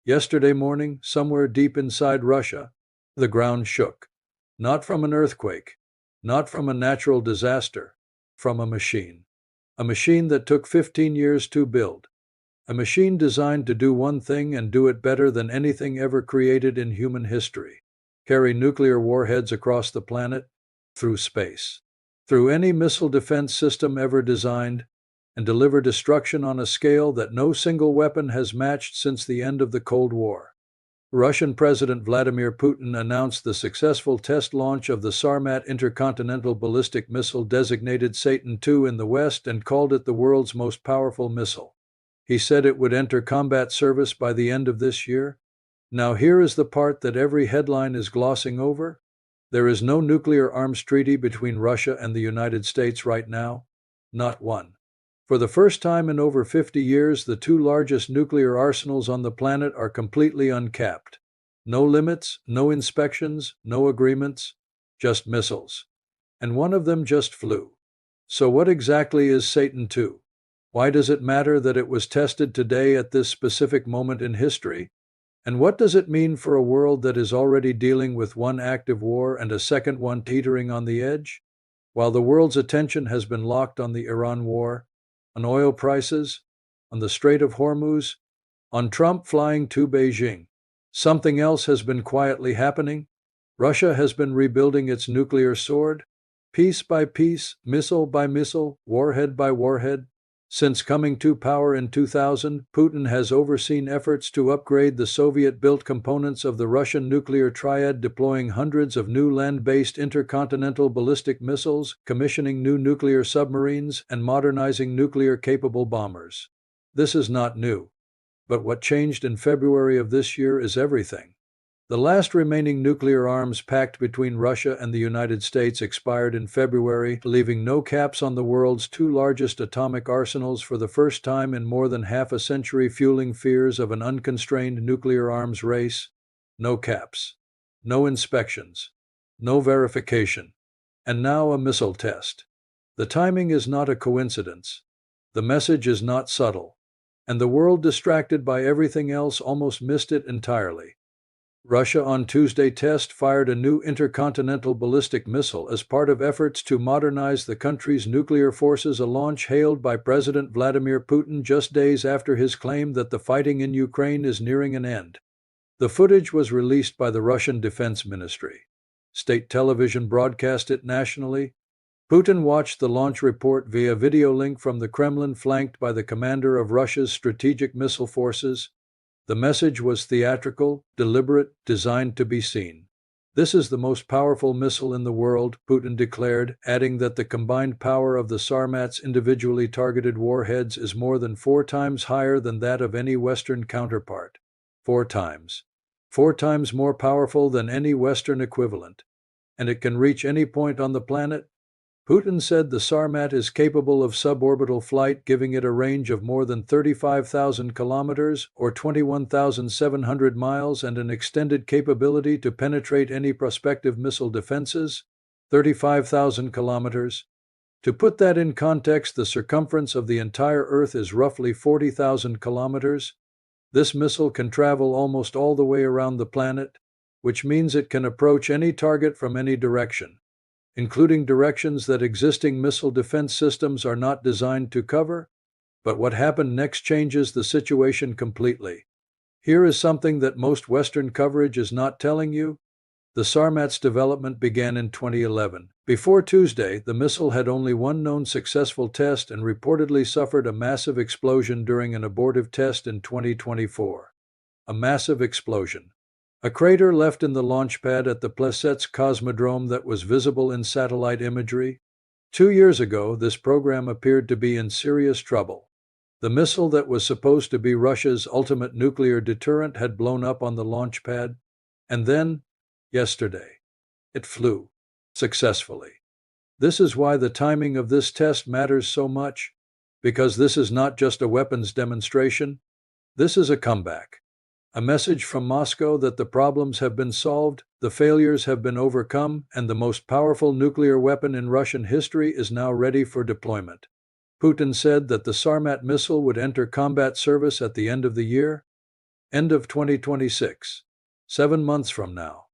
Yesterday morning, somewhere deep inside Russia, the ground shook. Not from an earthquake, not from a natural disaster, from a machine. A machine that took 15 years to build. A machine designed to do one thing and do it better than anything ever created in human history. Carry nuclear warheads across the planet, through space, through any missile defense system ever designed, and deliver destruction on a scale that no single weapon has matched since the end of the Cold War. Russian President Vladimir Putin announced the successful test launch of the Sarmat intercontinental ballistic missile designated Satan II in the West and called it the world's most powerful missile. He said it would enter combat service by the end of this year. Now here is the part that every headline is glossing over. There is no nuclear arms treaty between Russia and the United States right now. Not one. For the first time in over 50 years, the two largest nuclear arsenals on the planet are completely uncapped. No limits, no inspections, no agreements, just missiles. And one of them just flew. So what exactly is Satan II? Why does it matter that it was tested today at this specific moment in history? And what does it mean for a world that is already dealing with one active war and a second one teetering on the edge? While the world's attention has been locked on the Iran war, on oil prices, on the Strait of Hormuz, on Trump flying to Beijing, something else has been quietly happening. Russia has been rebuilding its nuclear sword, piece by piece, missile by missile, warhead by warhead. Since coming to power in 2000, Putin has overseen efforts to upgrade the Soviet-built components of the Russian nuclear triad, deploying hundreds of new land-based intercontinental ballistic missiles, commissioning new nuclear submarines, and modernizing nuclear-capable bombers. This is not new. But what changed in February of this year is everything. The last remaining nuclear arms pact between Russia and the United States expired in February, leaving no caps on the world's two largest atomic arsenals for the first time in more than half a century, fueling fears of an unconstrained nuclear arms race. No caps, no inspections, no verification, and now a missile test. The timing is not a coincidence. The message is not subtle, and the world, distracted by everything else, almost missed it entirely. Russia on Tuesday fired a new intercontinental ballistic missile as part of efforts to modernize the country's nuclear forces, a launch hailed by President Vladimir Putin just days after his claim that the fighting in Ukraine is nearing an end. The footage was released by the Russian Defense Ministry. State television broadcast it nationally. Putin watched the launch report via video link from the Kremlin, flanked by the commander of Russia's strategic missile forces. The message was theatrical, deliberate, designed to be seen. This is the most powerful missile in the world, Putin declared, adding that the combined power of the Sarmat's individually targeted warheads is more than 4 times higher than that of any Western counterpart. 4 times. 4 times more powerful than any Western equivalent. And it can reach any point on the planet. Putin said the Sarmat is capable of suborbital flight, giving it a range of more than 35,000 kilometers or 21,700 miles and an extended capability to penetrate any prospective missile defenses, 35,000 kilometers. To put that in context, the circumference of the entire Earth is roughly 40,000 kilometers. This missile can travel almost all the way around the planet, which means it can approach any target from any direction, including directions that existing missile defense systems are not designed to cover. But what happened next changes the situation completely. Here is something that most Western coverage is not telling you. The Sarmat's development began in 2011. Before Tuesday, the missile had only one known successful test and reportedly suffered a massive explosion during an abortive test in 2024. A massive explosion. A crater left in the launch pad at the Plesetsk Cosmodrome that was visible in satellite imagery. 2 years ago, this program appeared to be in serious trouble. The missile that was supposed to be Russia's ultimate nuclear deterrent had blown up on the launch pad. And then, yesterday, it flew. Successfully. This is why the timing of this test matters so much, because this is not just a weapons demonstration. This is a comeback. A message from Moscow that the problems have been solved, the failures have been overcome, and the most powerful nuclear weapon in Russian history is now ready for deployment. Putin said that the Sarmat missile would enter combat service at the end of the year. End of 2026. 7 months from now.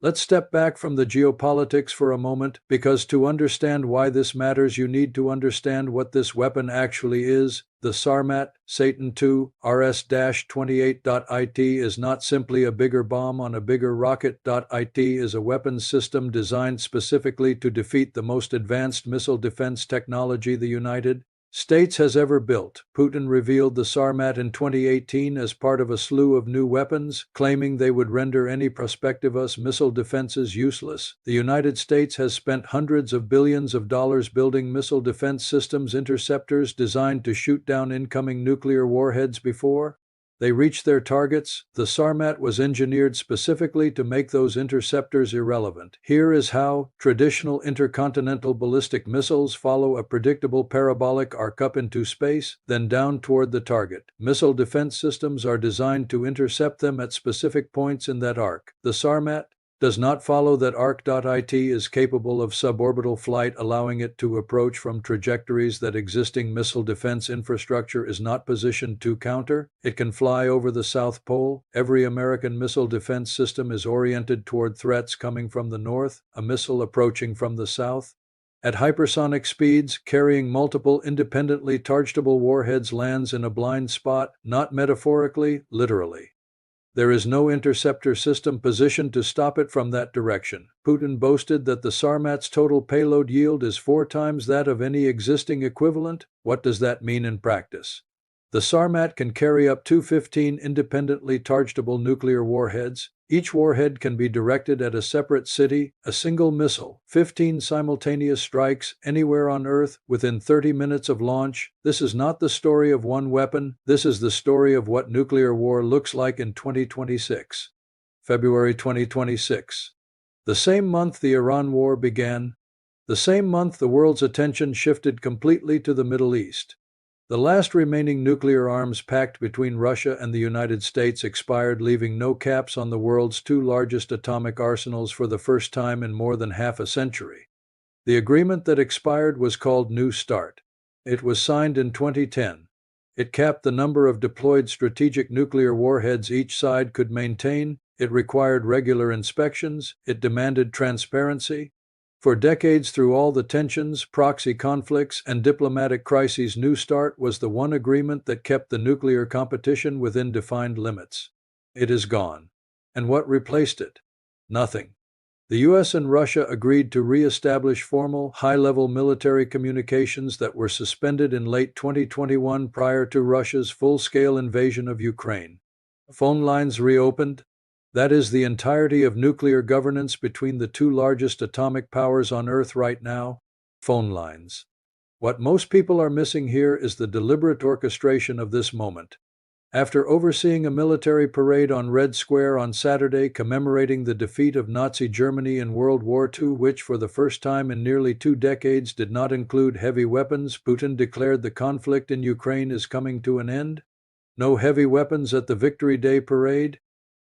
Let's step back from the geopolitics for a moment, because to understand why this matters you need to understand what this weapon actually is. The Sarmat, Satan II, RS-28.IT is not simply a bigger bomb on a bigger rocket. IT is a weapons system designed specifically to defeat the most advanced missile defense technology the United States has ever built. Putin revealed the Sarmat in 2018 as part of a slew of new weapons, claiming they would render any prospective US missile defenses useless. The United States has spent hundreds of billions of dollars building missile defense systems, interceptors designed to shoot down incoming nuclear warheads before they reach their targets. The Sarmat was engineered specifically to make those interceptors irrelevant. Here is how. Traditional intercontinental ballistic missiles follow a predictable parabolic arc up into space, then down toward the target. Missile defense systems are designed to intercept them at specific points in that arc. The Sarmat does not follow that arc. It is capable of suborbital flight, allowing it to approach from trajectories that existing missile defense infrastructure is not positioned to counter. It can fly over the South Pole. Every American missile defense system is oriented toward threats coming from the north, a missile approaching from the south. At hypersonic speeds, carrying multiple independently chargeable warheads lands in a blind spot, not metaphorically, literally. There is no interceptor system positioned to stop it from that direction. Putin boasted that the Sarmat's total payload yield is 4 times that of any existing equivalent. What does that mean in practice? The Sarmat can carry up to 15 independently chargeable nuclear warheads. Each warhead can be directed at a separate city, a single missile, 15 simultaneous strikes anywhere on Earth within 30 minutes of launch. This is not the story of one weapon. This is the story of what nuclear war looks like in 2026. February 2026. The same month the Iran war began. The same month the world's attention shifted completely to the Middle East. The last remaining nuclear arms pact between Russia and the United States expired, leaving no caps on the world's 2 largest atomic arsenals for the first time in more than half a century. The agreement that expired was called New START. It was signed in 2010. It capped the number of deployed strategic nuclear warheads each side could maintain. It required regular inspections. It demanded transparency. For decades, through all the tensions, proxy conflicts, and diplomatic crises, New START was the one agreement that kept the nuclear competition within defined limits. It is gone. And what replaced it? Nothing. The US and Russia agreed to re-establish formal, high-level military communications that were suspended in late 2021 prior to Russia's full-scale invasion of Ukraine. Phone lines reopened. That is the entirety of nuclear governance between the 2 largest atomic powers on Earth right now. Phone lines. What most people are missing here is the deliberate orchestration of this moment. After overseeing a military parade on Red Square on Saturday commemorating the defeat of Nazi Germany in World War II, which for the first time in nearly 2 decades did not include heavy weapons, Putin declared the conflict in Ukraine is coming to an end. No heavy weapons at the Victory Day parade.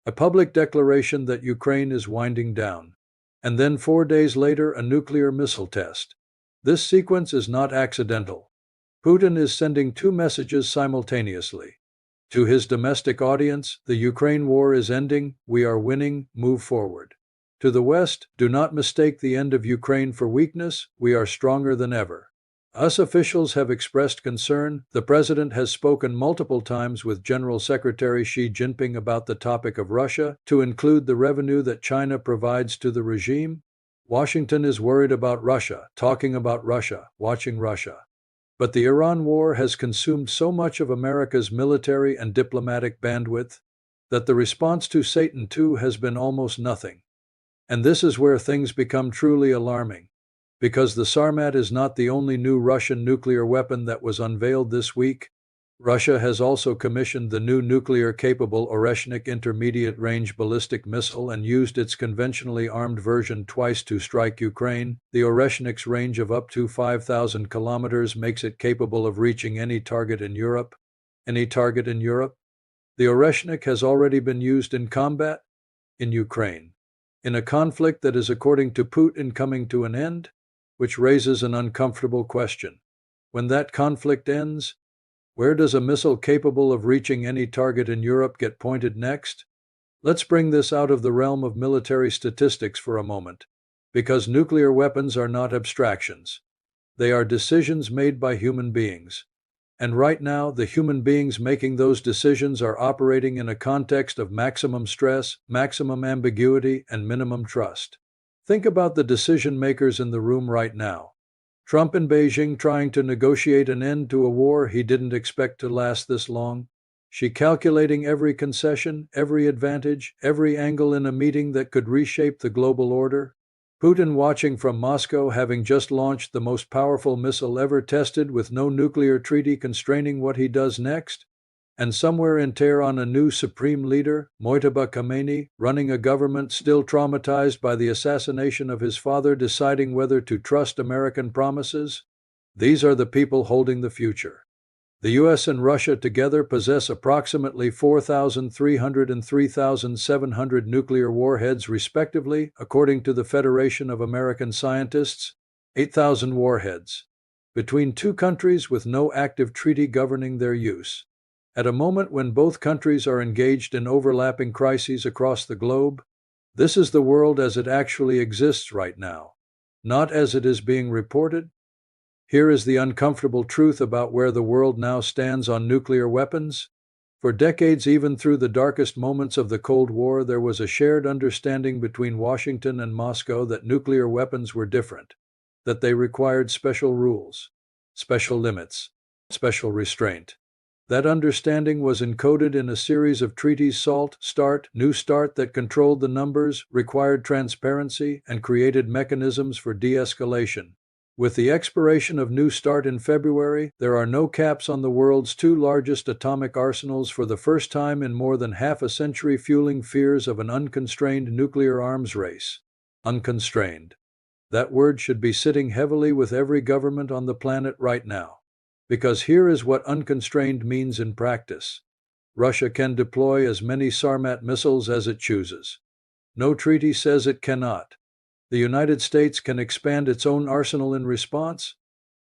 A public declaration that Ukraine is winding down. And then 4 days later, a nuclear missile test. This sequence is not accidental. Putin is sending 2 messages simultaneously. To his domestic audience, the Ukraine war is ending, we are winning, move forward. To the West, do not mistake the end of Ukraine for weakness, we are stronger than ever. US officials have expressed concern. The president has spoken multiple times with General Secretary Xi Jinping about the topic of Russia, to include the revenue that China provides to the regime. Washington is worried about Russia, talking about Russia, watching Russia. But the Iran war has consumed so much of America's military and diplomatic bandwidth that the response to Satan II has been almost nothing. And this is where things become truly alarming. Because the Sarmat is not the only new Russian nuclear weapon that was unveiled this week. Russia has also commissioned the new nuclear-capable Oreshnik intermediate-range ballistic missile and used its conventionally armed version twice to strike Ukraine. The Oreshnik's range of up to 5,000 kilometers makes it capable of reaching any target in Europe. Any target in Europe? The Oreshnik has already been used in combat in Ukraine. In a conflict that is, according to Putin, coming to an end? Which raises an uncomfortable question. When that conflict ends, Where does a missile capable of reaching any target in Europe get pointed next? Let's bring this out of the realm of military statistics for a moment, because nuclear weapons are not abstractions. They are decisions made by human beings. And right now, the human beings making those decisions are operating in a context of maximum stress, maximum ambiguity, and minimum trust. Think about the decision makers in the room right now. Trump in Beijing trying to negotiate an end to a war he didn't expect to last this long. Xi calculating every concession, every advantage, every angle in a meeting that could reshape the global order. Putin watching from Moscow, having just launched the most powerful missile ever tested with no nuclear treaty constraining what he does next. And somewhere in Tehran, a new supreme leader, Mojtaba Khamenei, running a government still traumatized by the assassination of his father, deciding whether to trust American promises. These are the people holding the future. The US and Russia together possess approximately 4,300 and 3,700 nuclear warheads respectively, according to the Federation of American Scientists, 8,000 warheads, between two countries with no active treaty governing their use. At a moment when both countries are engaged in overlapping crises across the globe, this is the world as it actually exists right now, not as it is being reported. Here is the uncomfortable truth about where the world now stands on nuclear weapons. For decades, even through the darkest moments of the Cold War, there was a shared understanding between Washington and Moscow that nuclear weapons were different, that they required special rules, special limits, special restraint. That understanding was encoded in a series of treaties: SALT, START, New START, that controlled the numbers, required transparency, and created mechanisms for de-escalation. With the expiration of New START in February, there are no caps on the world's two largest atomic arsenals for the first time in more than half a century, fueling fears of an unconstrained nuclear arms race. Unconstrained. That word should be sitting heavily with every government on the planet right now. Because here is what unconstrained means in practice. Russia can deploy as many Sarmat missiles as it chooses. No treaty says it cannot. The United States can expand its own arsenal in response.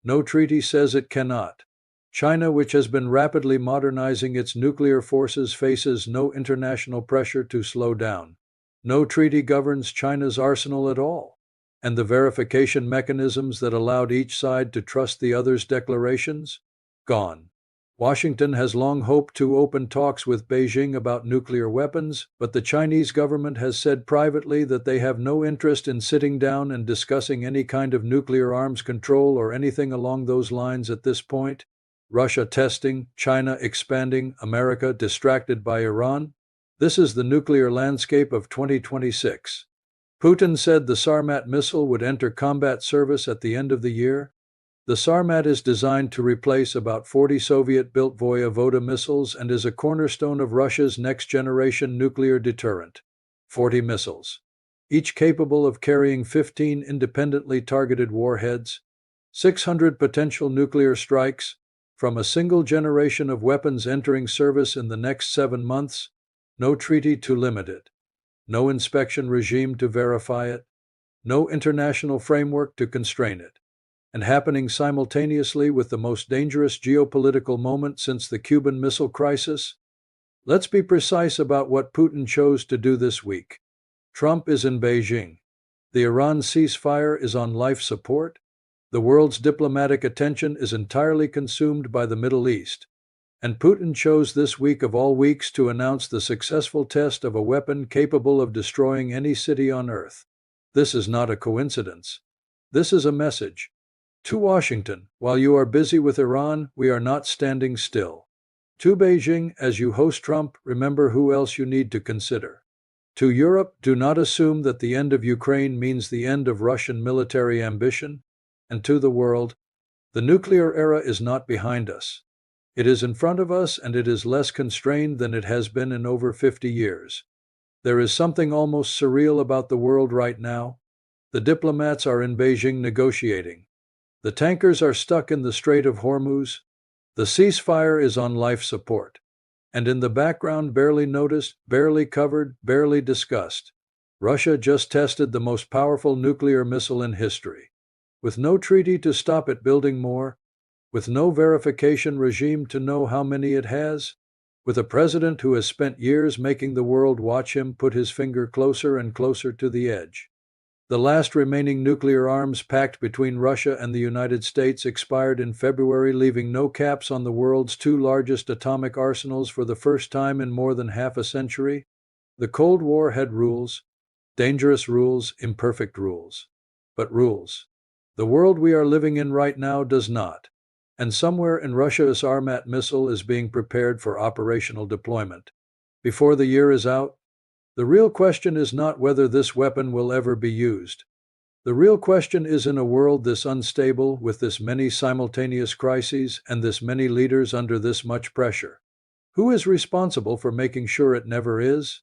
No treaty says it cannot. China, which has been rapidly modernizing its nuclear forces, faces no international pressure to slow down. No treaty governs China's arsenal at all. And the verification mechanisms that allowed each side to trust the other's declarations? Gone. Washington has long hoped to open talks with Beijing about nuclear weapons, but the Chinese government has said privately that they have no interest in sitting down and discussing any kind of nuclear arms control or anything along those lines at this point. Russia testing, China expanding, America distracted by Iran. This is the nuclear landscape of 2026. Putin said the Sarmat missile would enter combat service at the end of the year. The Sarmat is designed to replace about 40 Soviet-built Voyvoda missiles and is a cornerstone of Russia's next-generation nuclear deterrent. 40 missiles, each capable of carrying 15 independently targeted warheads, 600 potential nuclear strikes, from a single generation of weapons entering service in the next 7 months. No treaty to limit it. No inspection regime to verify it. No international framework to constrain it. And happening simultaneously with the most dangerous geopolitical moment since the Cuban Missile Crisis? Let's be precise about what Putin chose to do this week. Trump is in Beijing. The Iran ceasefire is on life support. The world's diplomatic attention is entirely consumed by the Middle East. And Putin chose this week of all weeks to announce the successful test of a weapon capable of destroying any city on Earth. This is not a coincidence. This is a message. To Washington, while you are busy with Iran, we are not standing still. To Beijing, as you host Trump, remember who else you need to consider. To Europe, do not assume that the end of Ukraine means the end of Russian military ambition. And to the world, the nuclear era is not behind us. It is in front of us, and it is less constrained than it has been in over 50 years. There is something almost surreal about the world right now. The diplomats are in Beijing negotiating. The tankers are stuck in the Strait of Hormuz. The ceasefire is on life support. And in the background, barely noticed, barely covered, barely discussed, Russia just tested the most powerful nuclear missile in history. With no treaty to stop it building more, with no verification regime to know how many it has, with a president who has spent years making the world watch him put his finger closer and closer to the edge. The last remaining nuclear arms pact between Russia and the United States expired in February, leaving no caps on the world's two largest atomic arsenals for the first time in more than half a century. The Cold War had rules, dangerous rules, imperfect rules. But rules. The world we are living in right now does not. And somewhere in Russia, a Sarmat missile is being prepared for operational deployment. Before the year is out, the real question is not whether this weapon will ever be used. The real question is, in a world this unstable, with this many simultaneous crises and this many leaders under this much pressure, who is responsible for making sure it never is?